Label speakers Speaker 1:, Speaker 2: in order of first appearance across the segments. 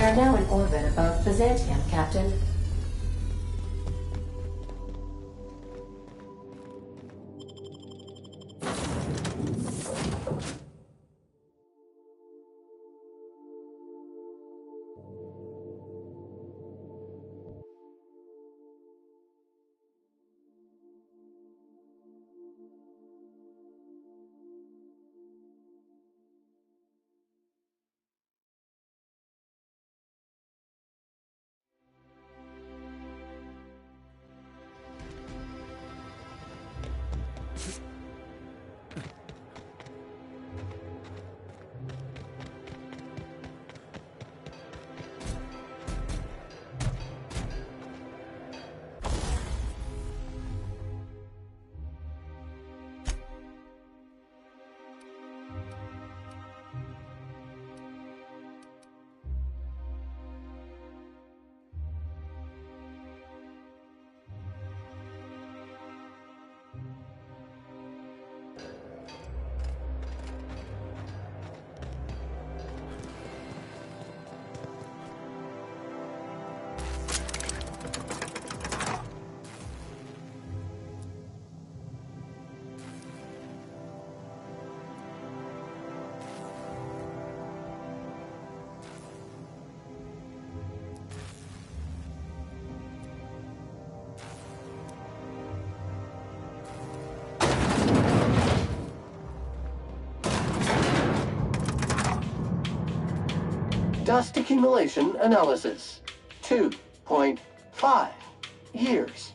Speaker 1: are now in orbit above Byzantium, Captain.
Speaker 2: Dust accumulation analysis. 2.5 years.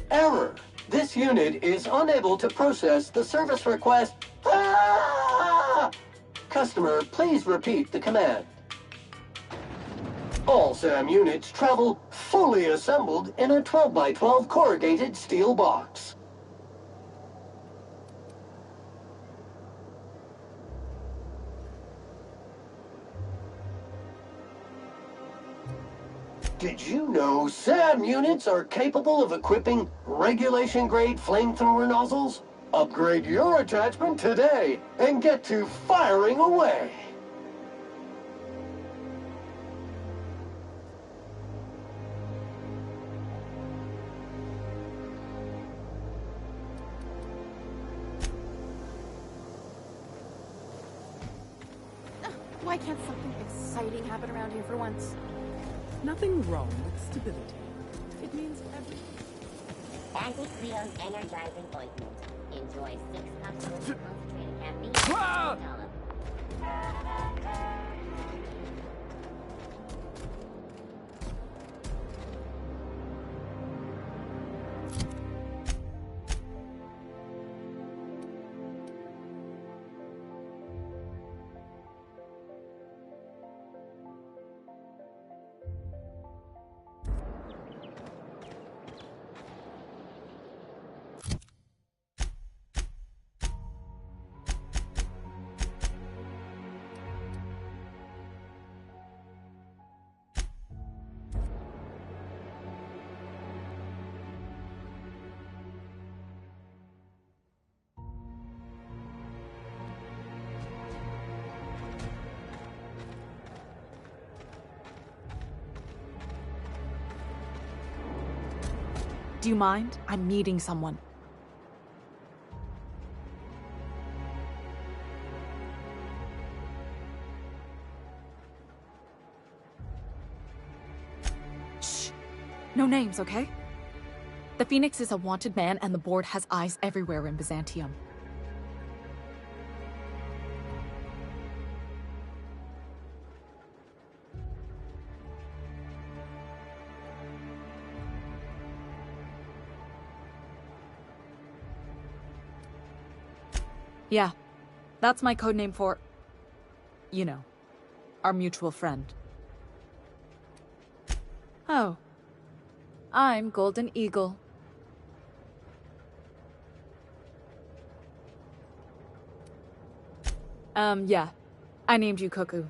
Speaker 2: Error. This unit is unable to process the service request. Ah! Customer, please repeat the command. All SAM units travel fully assembled in a 12x12 corrugated steel box. Did you know SAM units are capable of equipping regulation-grade flamethrower nozzles? Upgrade your attachment today and get to firing away!
Speaker 3: Why can't something exciting happen around here for once?
Speaker 4: Nothing wrong with stability. It means everything.
Speaker 5: Anti-Creo's energizing ointment. Enjoy 6 cups of concentrated caffeine.
Speaker 3: Do you mind? I'm meeting someone. Shh! No names, okay? The Phoenix is a wanted man, and the board has eyes everywhere in Byzantium. Yeah, that's my codename for, you know, our mutual friend. Oh, I'm Golden Eagle. Yeah, I named you Cuckoo.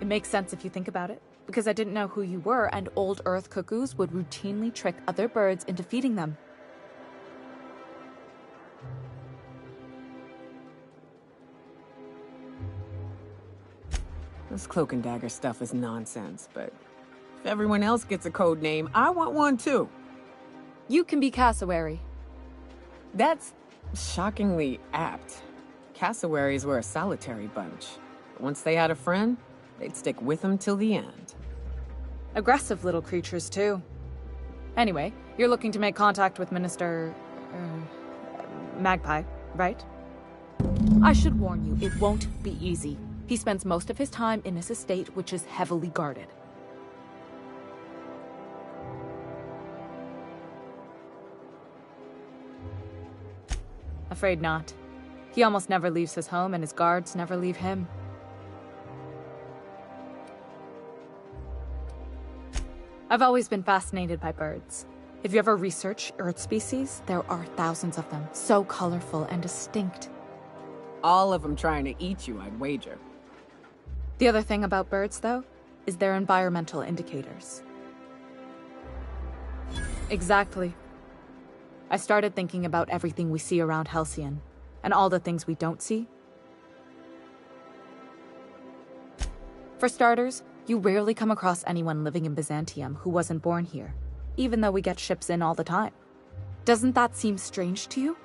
Speaker 3: It makes sense if you think about it, because I didn't know who you were, and old Earth cuckoos would routinely trick other birds into feeding them.
Speaker 4: This cloak and dagger stuff is nonsense, but if everyone else gets a code name, I want one too.
Speaker 3: You can be cassowary.
Speaker 4: That's shockingly apt. Cassowaries were a solitary bunch. But once they had a friend, they'd stick with them till the end.
Speaker 3: Aggressive little creatures, too. Anyway, you're looking to make contact with Minister... Magpie, right? I should warn you, it won't be easy. He spends most of his time in his estate, which is heavily guarded. Afraid not. He almost never leaves his home, and his guards never leave him. I've always been fascinated by birds. If you ever research Earth species, there are thousands of them, so colorful and distinct.
Speaker 4: All of them trying to eat you, I'd wager.
Speaker 3: The other thing about birds, though, is their environmental indicators. Exactly. I started thinking about everything we see around Halcyon, and all the things we don't see. For starters, you rarely come across anyone living in Byzantium who wasn't born here, even though we get ships in all the time. Doesn't that seem strange to you?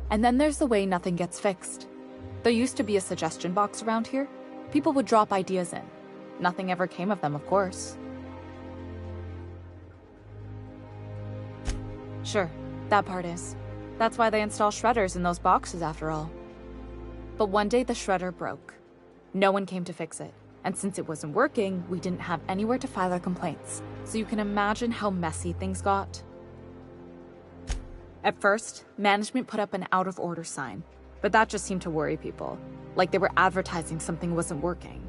Speaker 3: And then there's the way nothing gets fixed. There used to be a suggestion box around here. People would drop ideas in. Nothing ever came of them, of course. Sure, that part is. That's why they install shredders in those boxes, after all. But one day the shredder broke. No one came to fix it. And since it wasn't working, we didn't have anywhere to file our complaints. So you can imagine how messy things got. At first, management put up an out-of-order sign. But that just seemed to worry people. Like they were advertising something wasn't working.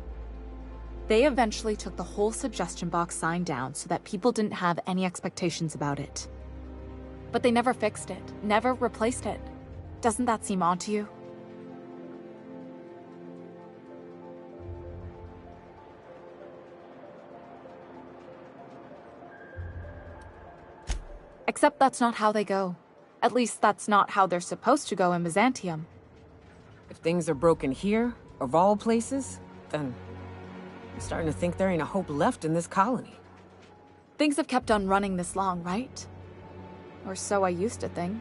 Speaker 3: They eventually took the whole suggestion box sign down so that people didn't have any expectations about it. But they never fixed it, never replaced it. Doesn't that seem odd to you? Except that's not how they go. At least that's not how they're supposed to go in Byzantium.
Speaker 4: If things are broken here, of all places, then I'm starting to think there ain't a hope left in this colony.
Speaker 3: Things have kept on running this long, right? Or so I used to think.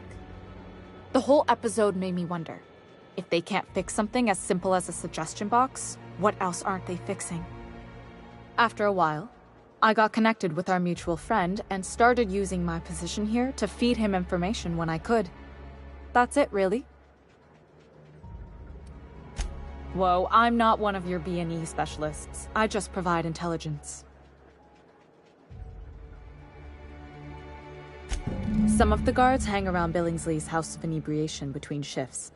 Speaker 3: The whole episode made me wonder, if they can't fix something as simple as a suggestion box, what else aren't they fixing? After a while, I got connected with our mutual friend and started using my position here to feed him information when I could. That's it, really. Whoa, I'm not one of your B&E specialists. I just provide intelligence. Some of the guards hang around Billingsley's House of Inebriation between shifts.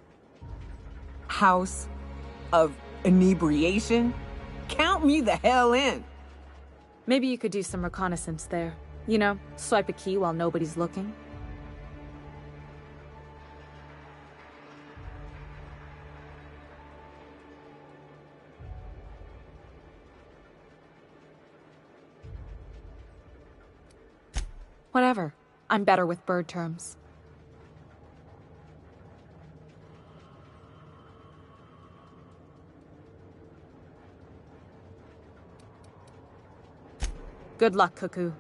Speaker 4: House of Inebriation? Count me the hell in!
Speaker 3: Maybe you could do some reconnaissance there. You know, swipe a key while nobody's looking. Whatever. I'm better with bird terms. Good luck, Cuckoo.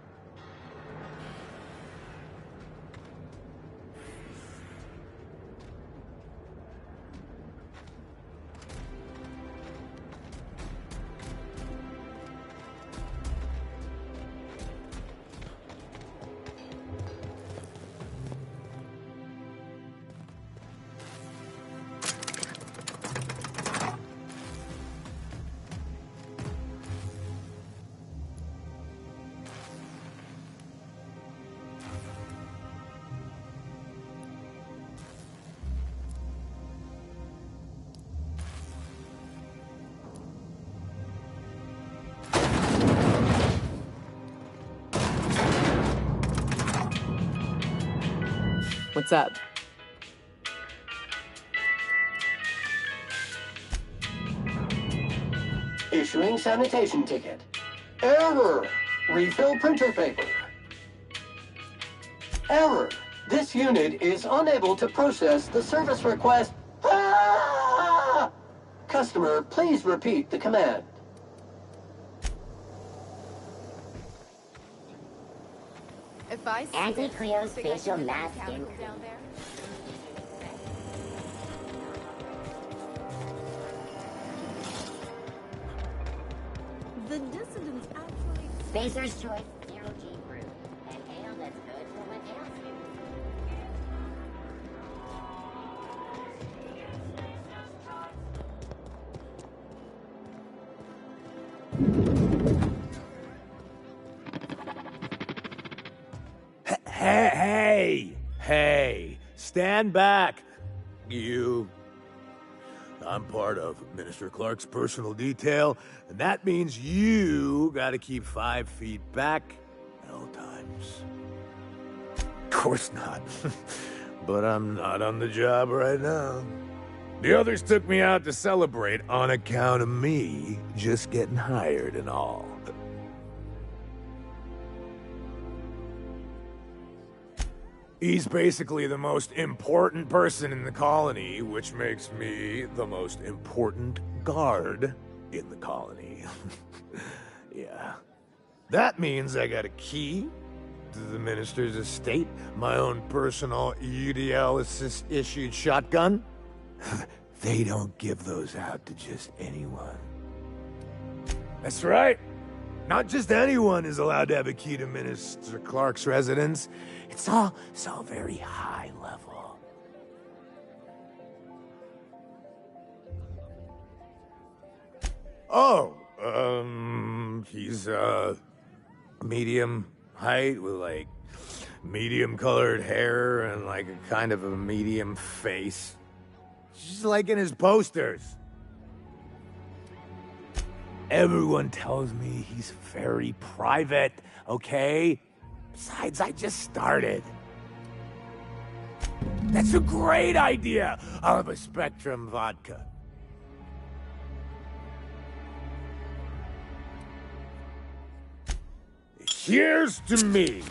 Speaker 4: What's up?
Speaker 2: issuing sanitation ticket. Error. Refill printer paper. Error. This unit is unable to process the service request. Ah! Customer, please repeat the command.
Speaker 3: If I
Speaker 5: Auntie Cleo's facial mask
Speaker 3: down
Speaker 5: in.
Speaker 3: there.
Speaker 6: The dissidents actually...
Speaker 5: Spacer's Choice Zero G Brew. An ale that's good for when ales you.
Speaker 7: Hey, stand back, you. I'm part of Minister Clark's personal detail, and that means you gotta keep 5 feet back at all times. Of course not. But I'm not on the job right now. The others took me out to celebrate on account of me just getting hired and all. He's basically the most important person in the colony, which makes me the most important guard in the colony. Yeah. That means I got a key to the minister's estate, my own personal UDL-issued shotgun. They don't give those out to just anyone. That's right. Not just anyone is allowed to have a key to Minister Clark's residence. It's all very high level. Oh, he's, medium height with, like, medium-colored hair and, like, a kind of a medium face. Just like in his posters. Everyone tells me he's very private, okay? Besides, I just started. That's a great idea! I'll have a Spectrum vodka. Here's to me!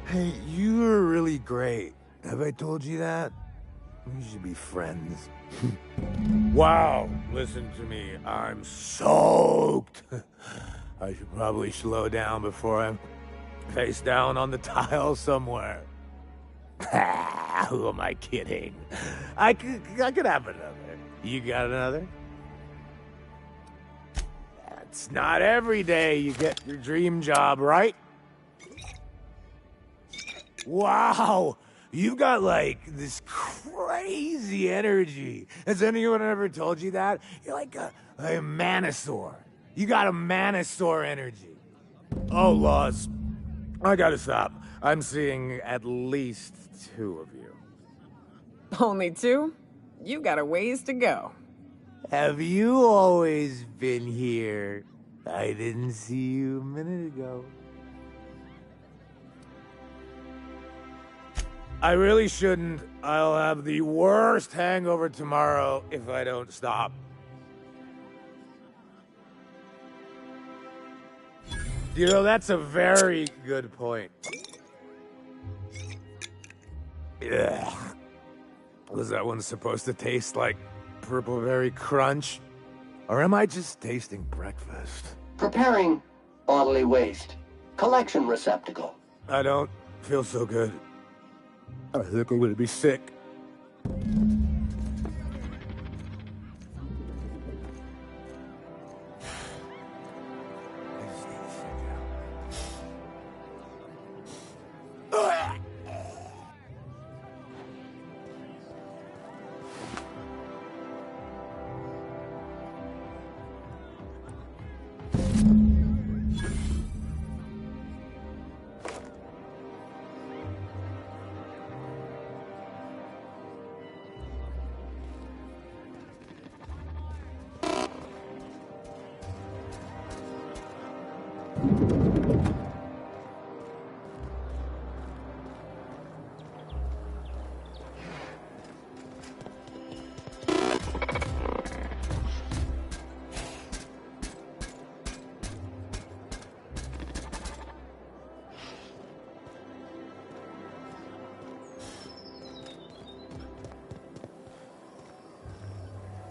Speaker 7: Hey, you were really great. Have I told you that? We should be friends. Wow, listen to me. I'm soaked. I should probably slow down before I'm face down on the tile somewhere. Who am I kidding? I could have another. You got another? It's not every day you get your dream job, right? Wow! You've got, like, this crazy energy. Has anyone ever told you that? You're like a manosaur. You got a manosaur energy. Oh, laws. I gotta stop. I'm seeing at least 2 of you.
Speaker 4: Only 2? You got a ways to go.
Speaker 7: Have you always been here? I didn't see you a minute ago. I really shouldn't. I'll have the worst hangover tomorrow if I don't stop. You know, that's a very good point. Ugh. Was that one supposed to taste like Purple Berry Crunch? Or am I just tasting breakfast?
Speaker 2: Preparing bodily waste. Collection receptacle.
Speaker 7: I don't feel so good. I think I'm gonna be sick.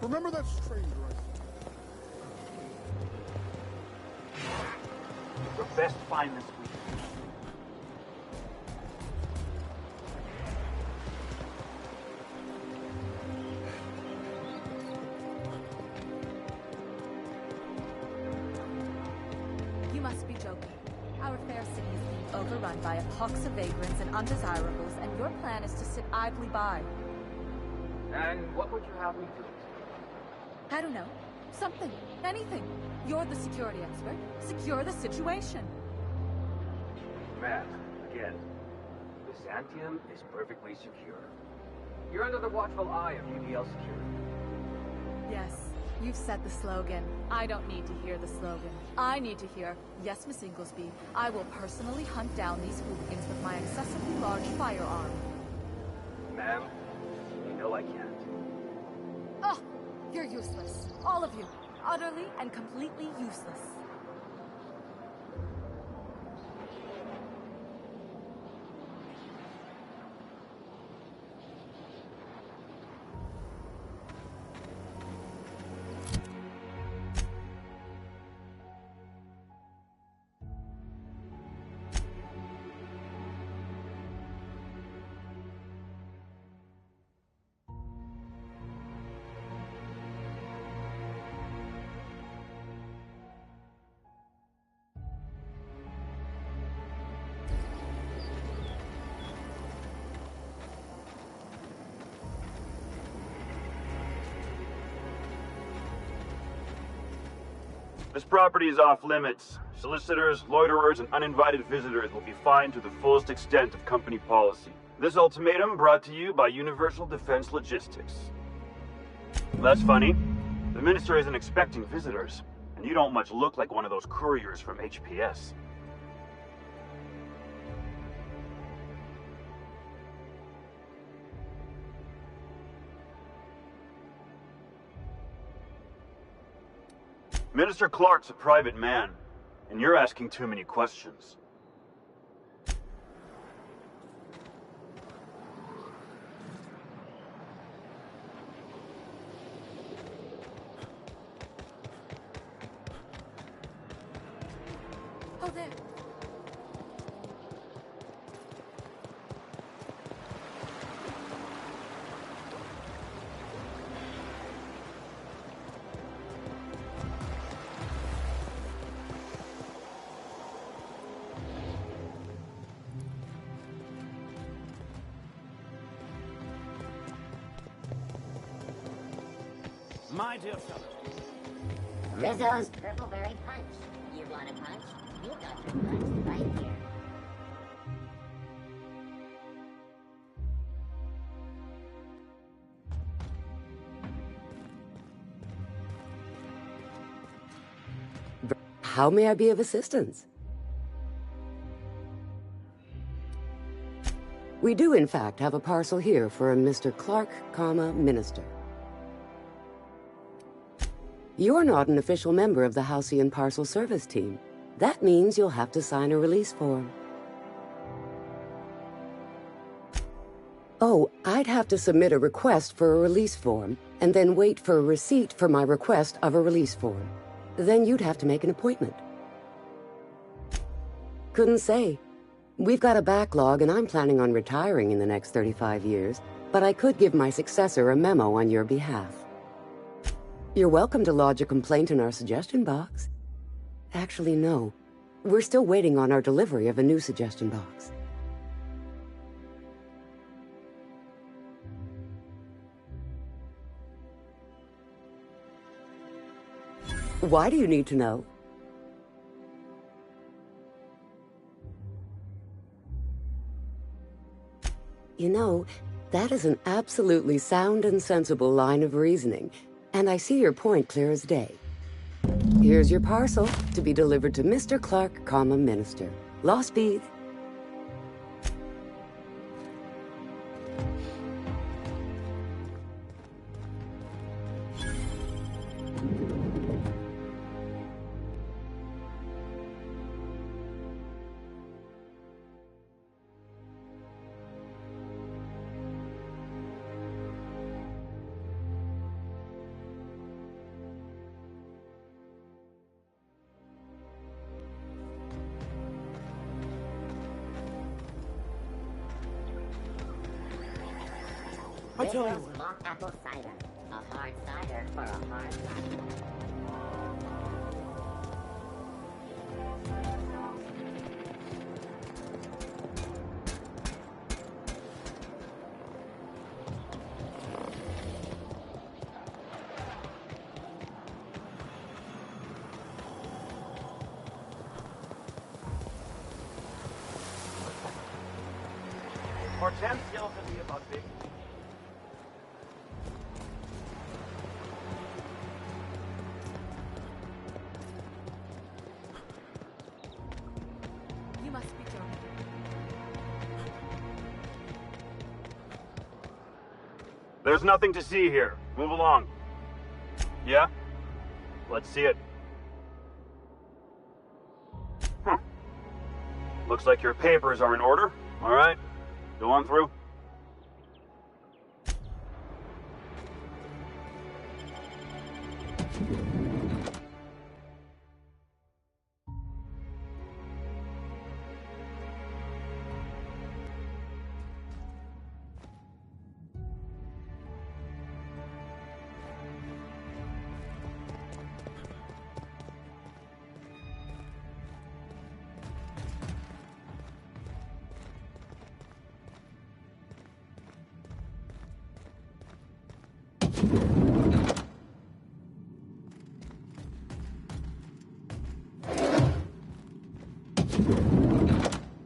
Speaker 8: Remember that stranger I saw?
Speaker 9: Your best find this week.
Speaker 3: You must be joking. Our fair city is being overrun by a pox of vagrants and undesirables, and your plan is to sit idly by.
Speaker 9: And what would you have me do?
Speaker 3: I don't know. Something. Anything. You're the security expert. Secure the situation.
Speaker 9: Matt, again, Byzantium is perfectly secure. You're under the watchful eye of UDL security.
Speaker 3: Yes, you've said the slogan. I don't need to hear the slogan. I need to hear, yes, Miss Inglesby, I will personally hunt down these hooligans with my excessively large firearm.
Speaker 9: Ma'am, you know I can't.
Speaker 3: Oh, you're useless. All of you. Utterly and completely useless.
Speaker 9: This property is off limits. Solicitors, loiterers, and uninvited visitors will be fined to the fullest extent of company policy. This ultimatum brought to you by Universal Defense Logistics. That's funny. The minister isn't expecting visitors, and you don't much look like one of those couriers from HPS. Minister Clark's a private man, and you're asking too many questions.
Speaker 3: Oh, there.
Speaker 10: My dear fellow.
Speaker 5: Rizzo's Purpleberry Punch. You want a punch? We got your punch right here.
Speaker 11: How may I be of assistance? We do, in fact, have a parcel here for a Mr. Clark, Minister. You're not an official member of the Halcyon Parcel Service Team. That means you'll have to sign a release form. Oh, I'd have to submit a request for a release form, and then wait for a receipt for my request of a release form. Then you'd have to make an appointment. Couldn't say. We've got a backlog, and I'm planning on retiring in the next 35 years, but I could give my successor a memo on your behalf. You're welcome to lodge a complaint in our suggestion box. Actually, no. We're still waiting on our delivery of a new suggestion box. Why do you need to know? You know, that is an absolutely sound and sensible line of reasoning, and I see your point clear as day. Here's your parcel to be delivered to Mr. Clark, Minister. Law speed.
Speaker 6: tell you
Speaker 5: This is mock apple cider. A hard cider for a hard cider.
Speaker 9: Hortense yells at me about big...
Speaker 6: You must be joking.
Speaker 9: There's nothing to see here. Move along. Yeah? Let's see it. Looks like your papers are in order. All right. Go on through.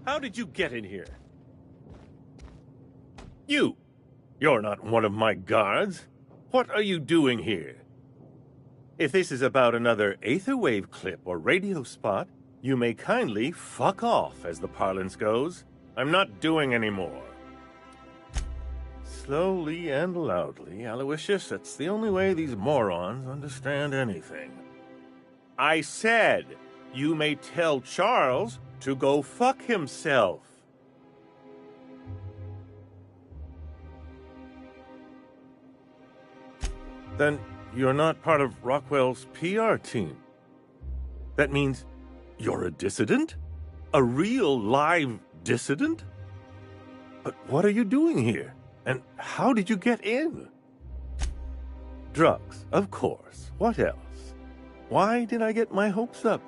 Speaker 8: How did you get in here? You're not one of my guards. What are you doing here? If this is about another Aetherwave clip or radio spot, you may kindly fuck off, as the parlance goes. I'm not doing any more. Slowly and loudly, Aloysius, that's the only way these morons understand anything. I said, you may tell Charles to go fuck himself. Then you're not part of Rockwell's PR team. That means you're a dissident? A real live dissident? But what are you doing here? And how did you get in? Drugs, of course. What else? Why did I get my hopes up?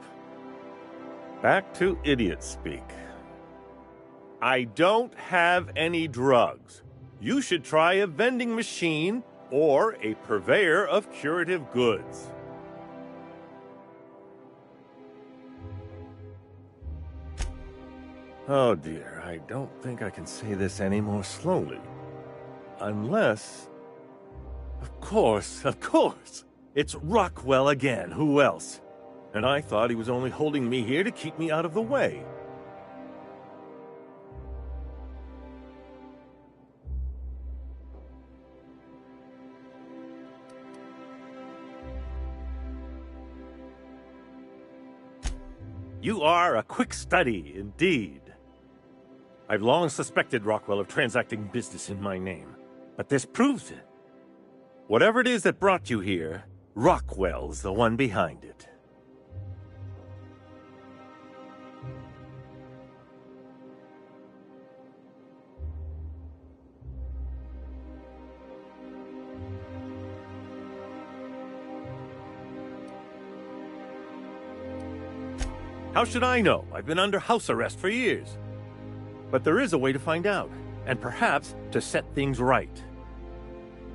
Speaker 8: Back to idiot speak. I don't have any drugs. You should try a vending machine or a purveyor of curative goods. Oh dear, I don't think I can say this any more slowly. Unless... Of course. It's Rockwell again. Who else? And I thought he was only holding me here to keep me out of the way. You are a quick study, indeed. I've long suspected Rockwell of transacting business in my name, but this proves it. Whatever it is that brought you here, Rockwell's the one behind it. How should I know? I've been under house arrest for years. But there is a way to find out, and perhaps to set things right.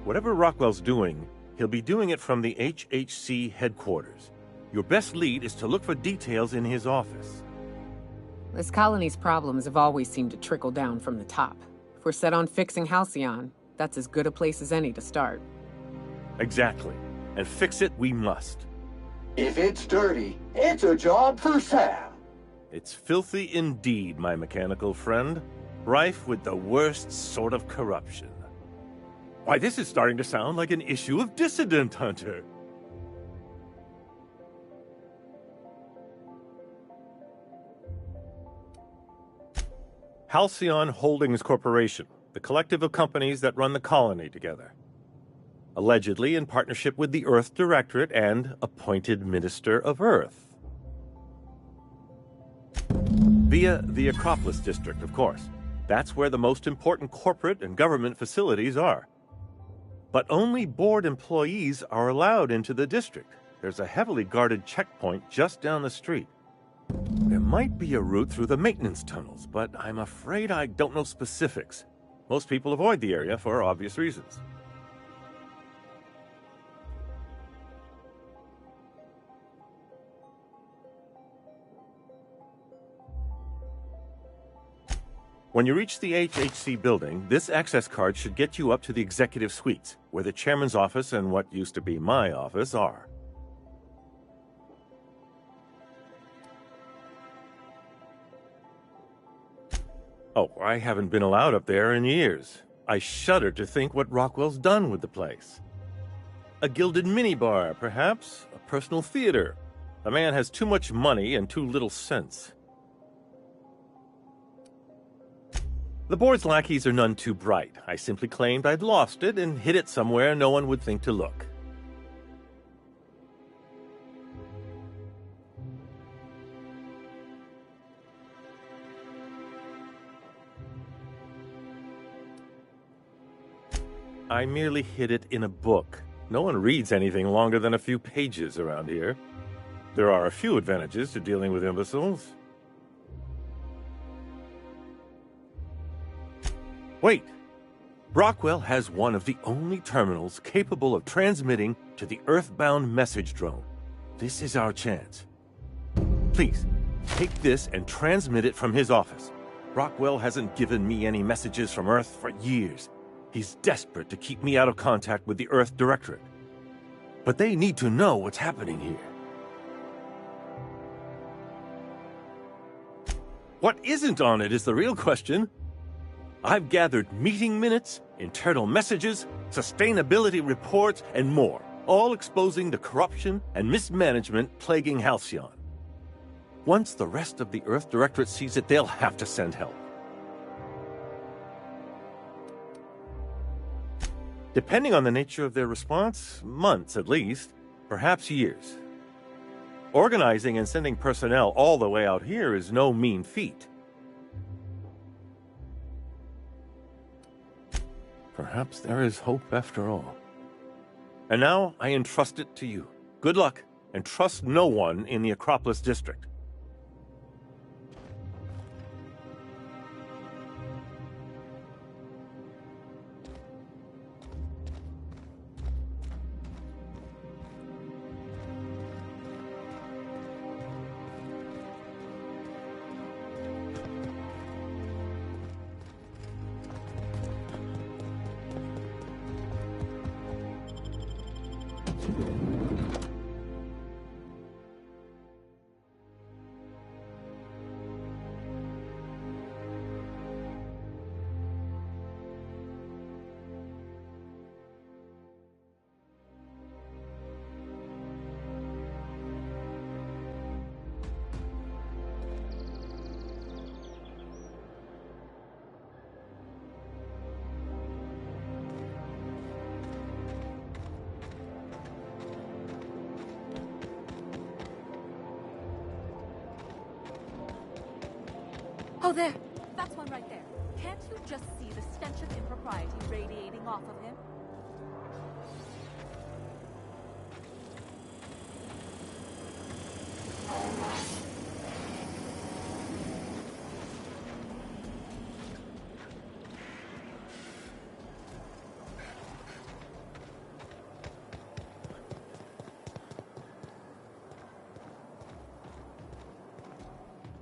Speaker 8: Whatever Rockwell's doing, he'll be doing it from the HHC headquarters. Your best lead is to look for details in his office.
Speaker 4: This colony's problems have always seemed to trickle down from the top. If we're set on fixing Halcyon, that's as good a place as any to start.
Speaker 8: Exactly. And fix it we must.
Speaker 2: If it's dirty, it's a job for Sam.
Speaker 8: It's filthy indeed, my mechanical friend. Rife with the worst sort of corruption. Why, this is starting to sound like an issue of Dissident Hunter. Halcyon Holdings Corporation, the collective of companies that run the colony together. Allegedly in partnership with the Earth Directorate and appointed Minister of Earth. Via the Acropolis District, of course. That's where the most important corporate and government facilities are. But only board employees are allowed into the district. There's a heavily guarded checkpoint just down the street. There might be a route through the maintenance tunnels, but I'm afraid I don't know specifics. Most people avoid the area for obvious reasons. When you reach the HHC building, this access card should get you up to the executive suites, where the chairman's office and what used to be my office are. Oh, I haven't been allowed up there in years. I shudder to think what Rockwell's done with the place. A gilded minibar, perhaps? A personal theater. The man has too much money and too little sense. The board's lackeys are none too bright. I simply claimed I'd lost it and hid it somewhere no one would think to look. I merely hid it in a book. No one reads anything longer than a few pages around here. There are a few advantages to dealing with imbeciles. Wait! Rockwell has one of the only terminals capable of transmitting to the Earthbound message drone. This is our chance. Please, take this and transmit it from his office. Rockwell hasn't given me any messages from Earth for years. He's desperate to keep me out of contact with the Earth Directorate. But they need to know what's happening here. What isn't on it is the real question. I've gathered meeting minutes, internal messages, sustainability reports, and more, all exposing the corruption and mismanagement plaguing Halcyon. Once the rest of the Earth Directorate sees it, they'll have to send help. Depending on the nature of their response, months at least, perhaps years. Organizing and sending personnel all the way out here is no mean feat. Perhaps there is hope after all. And now I entrust it to you. Good luck, and trust no one in the Acropolis District.
Speaker 3: Oh, there! That's one right there. Can't you just see the stench of impropriety radiating off of him?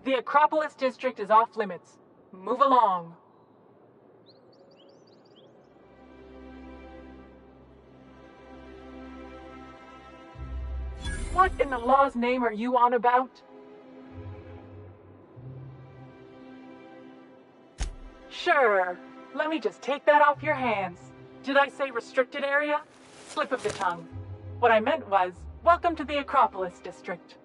Speaker 10: The Acropolis District is off limits. Move along. What in the law's name are you on about? Sure. Let me just take that off your hands. Did I say restricted area? Slip of the tongue. What I meant was, welcome to the Acropolis District.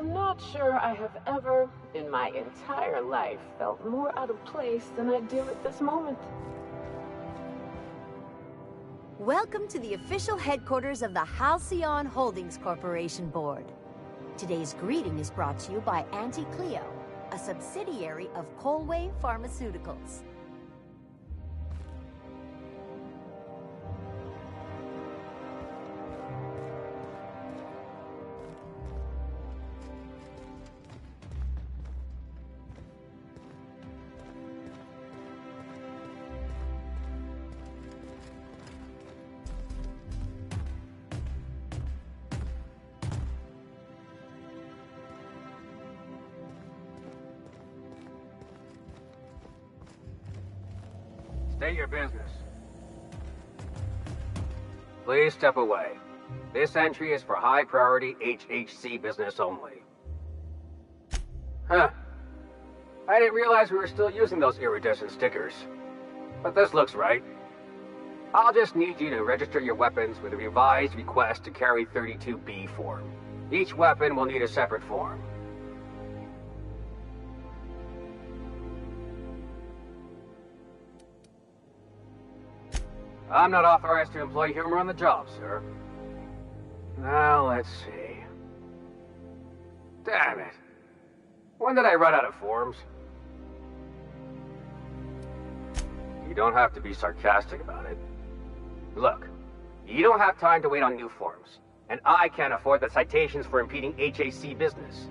Speaker 4: I'm not sure I have ever, in my entire life, felt more out of place than I do at this moment.
Speaker 12: Welcome to the official headquarters of the Halcyon Holdings Corporation Board. Today's greeting is brought to you by Auntie Cleo, a subsidiary of Colway Pharmaceuticals.
Speaker 13: State your business. Please step away. This entry is for high-priority HHC business only. Huh. I didn't realize we were still using those iridescent stickers. But this looks right. I'll just need you to register your weapons with a revised request to carry 32B form. Each weapon will need a separate form. I'm not authorized to employ humor on the job, sir. Now, let's see. Damn it. When did I run out of forms? You don't have to be sarcastic about it. Look, you don't have time to wait on new forms, and I can't afford the citations for impeding HAC business.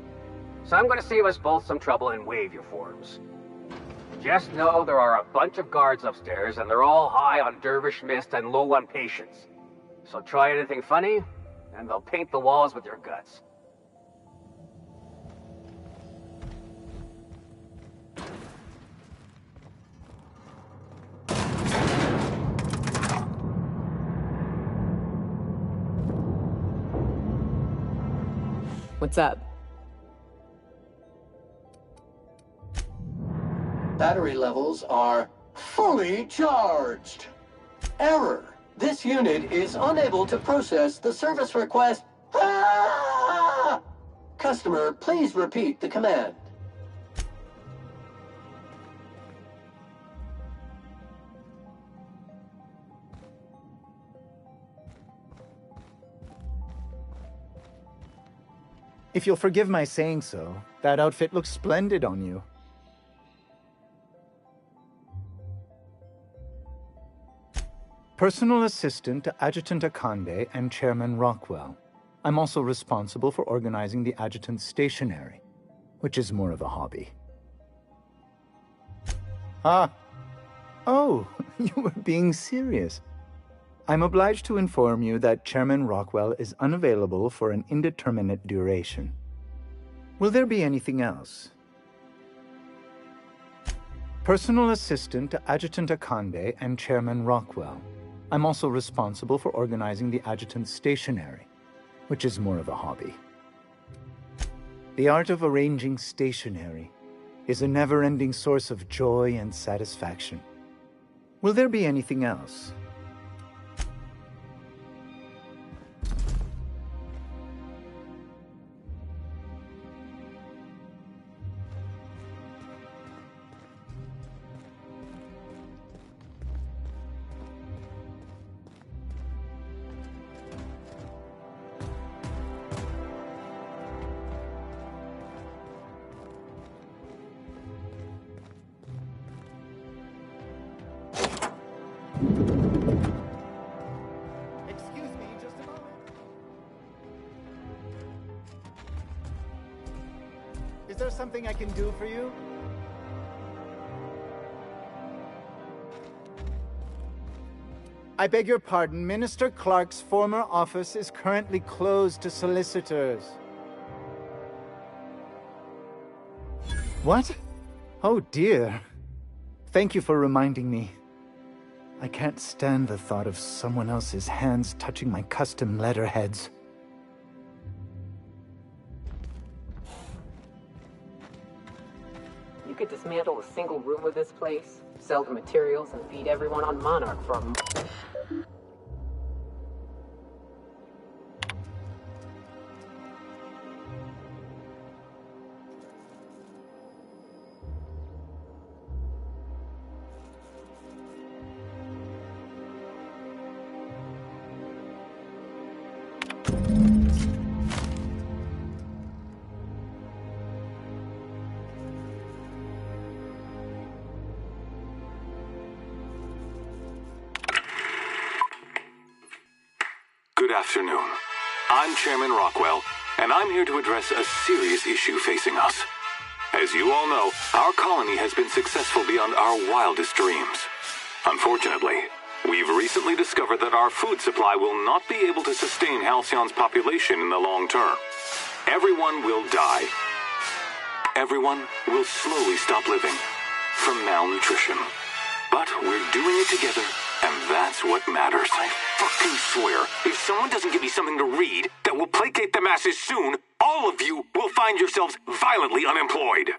Speaker 13: So I'm going to save us both some trouble and waive your forms. Just know there are a bunch of guards upstairs, and they're all high on dervish mist and low on patience. So try anything funny, and they'll paint the walls with your guts.
Speaker 4: What's up?
Speaker 2: Battery levels are fully charged. Error. This unit is unable to process the service request. Ah! Customer, please repeat the command.
Speaker 14: If you'll forgive my saying so, that outfit looks splendid on you. Personal assistant to Adjutant Akande and Chairman Rockwell. I'm also responsible for organizing the adjutant's stationery, which is more of a hobby. Ah. Oh, you were being serious. I'm obliged to inform you that Chairman Rockwell is unavailable for an indeterminate duration. Will there be anything else? Personal assistant to Adjutant Akande and Chairman Rockwell. I'm also responsible for organizing the adjutant's stationery, which is more of a hobby. The art of arranging stationery is a never-ending source of joy and satisfaction. Will there be anything else? Excuse me, just a moment. Is there something I can do for you? I beg your pardon, Minister Clark's former office is currently closed to solicitors. What? Oh dear. Thank you for reminding me. I can't stand the thought of someone else's hands touching my custom letterheads.
Speaker 4: You could dismantle a single room of this place, sell the materials, and feed everyone on Monarch for a
Speaker 15: afternoon. I'm Chairman Rockwell, and I'm here to address a serious issue facing us. As you all know, our colony has been successful beyond our wildest dreams. Unfortunately, we've recently discovered that our food supply will not be able to sustain Halcyon's population in the long term. Everyone will die. Everyone will slowly stop living from malnutrition. But we're doing it together, and that's what matters. I fucking swear, if someone doesn't give me something to read that will placate the masses soon, all of you will find yourselves violently unemployed.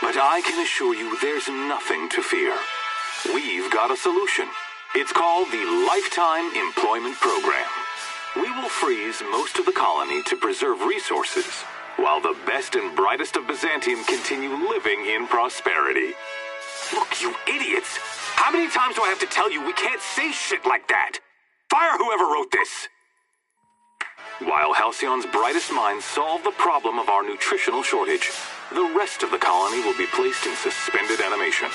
Speaker 15: But I can assure you there's nothing to fear. We've got a solution. It's called the Lifetime Employment Program. We will freeze most of the colony to preserve resources, while the best and brightest of Byzantium continue living in prosperity. Look, you idiots! How many times do I have to tell you we can't say shit like that? Fire whoever wrote this! While Halcyon's brightest minds solve the problem of our nutritional shortage, the rest of the colony will be placed in suspended animation.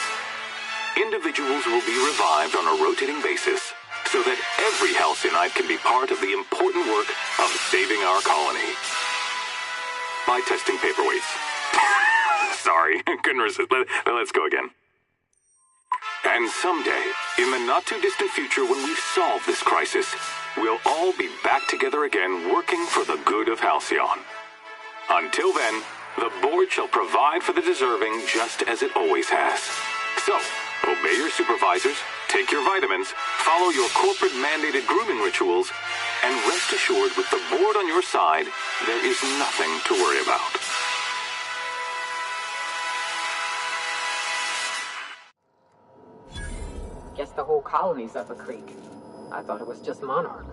Speaker 15: Individuals will be revived on a rotating basis, so that every Halcyonite can be part of the important work of saving our colony. By testing paperweights. Sorry, couldn't resist. Let's go again. And someday, in the not-too-distant future when we've solved this crisis, we'll all be back together again working for the good of Halcyon. Until then, the board shall provide for the deserving just as it always has. So, obey your supervisors, take your vitamins, follow your corporate-mandated grooming rituals, and rest assured with the board on your side, there is nothing to worry about.
Speaker 4: Guess the whole colony's up a creek. I thought it was just Monarch.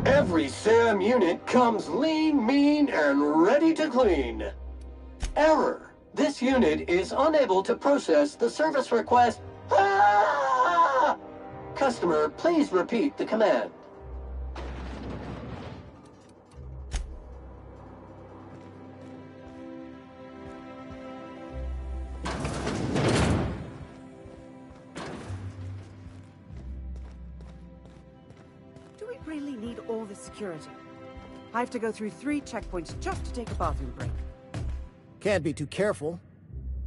Speaker 2: Every SAM unit comes lean, mean, and ready to clean. Error. This unit is unable to process the service request. Ah! Customer, please repeat the command.
Speaker 6: Really need all this security. I have to go through 3 checkpoints just to take a bathroom break.
Speaker 16: Can't be too careful.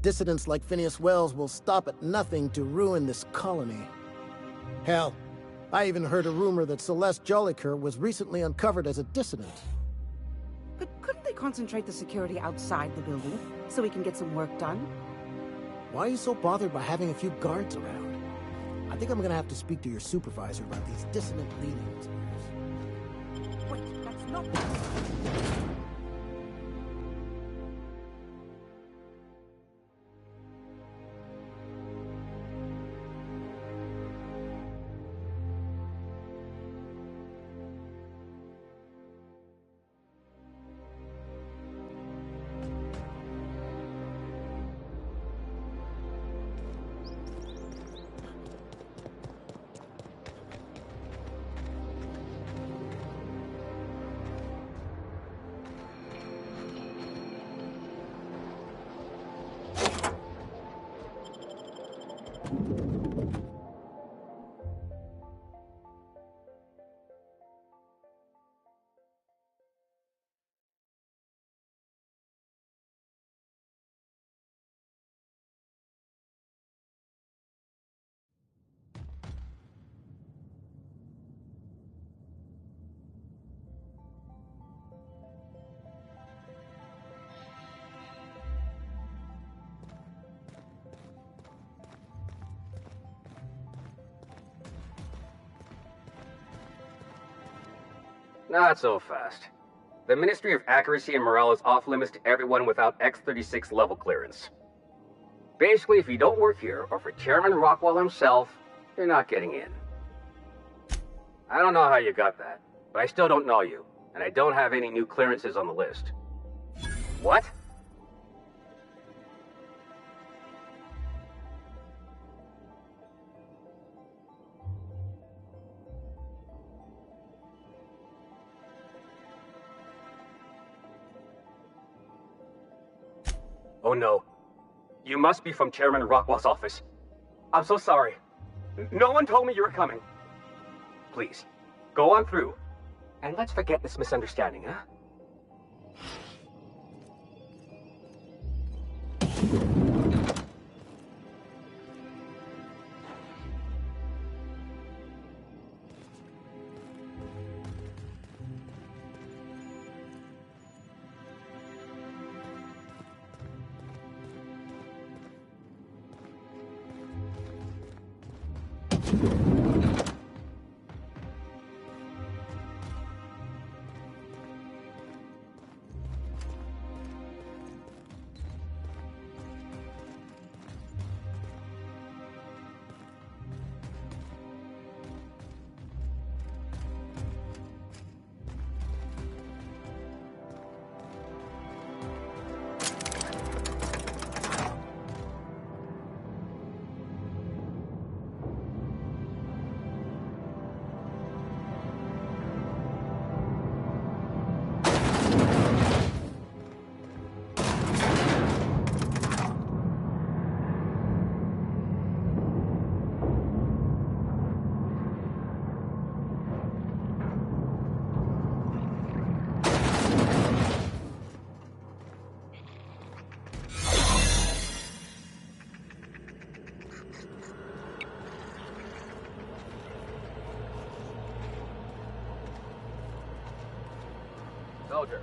Speaker 16: Dissidents like Phineas Wells will stop at nothing to ruin this colony. Hell, I even heard a rumor that Celeste Jolliker was recently uncovered as a dissident.
Speaker 6: But couldn't they concentrate the security outside the building so we can get some work done?
Speaker 16: Why are you so bothered by having a few guards around? I think I'm gonna have to speak to your supervisor about these dissonant readings.
Speaker 6: Wait, that's not...
Speaker 13: Not so fast. The Ministry of Accuracy and Morale is off limits to everyone without X-36 level clearance. Basically, if you don't work here, or for Chairman Rockwell himself, you're not getting in. I don't know how you got that, but I still don't know you, and I don't have any new clearances on the list. What? Oh no. You must be from Chairman Rockwell's office. I'm so sorry. No one told me you were coming. Please, go on through. And let's forget this misunderstanding, huh? Soldier,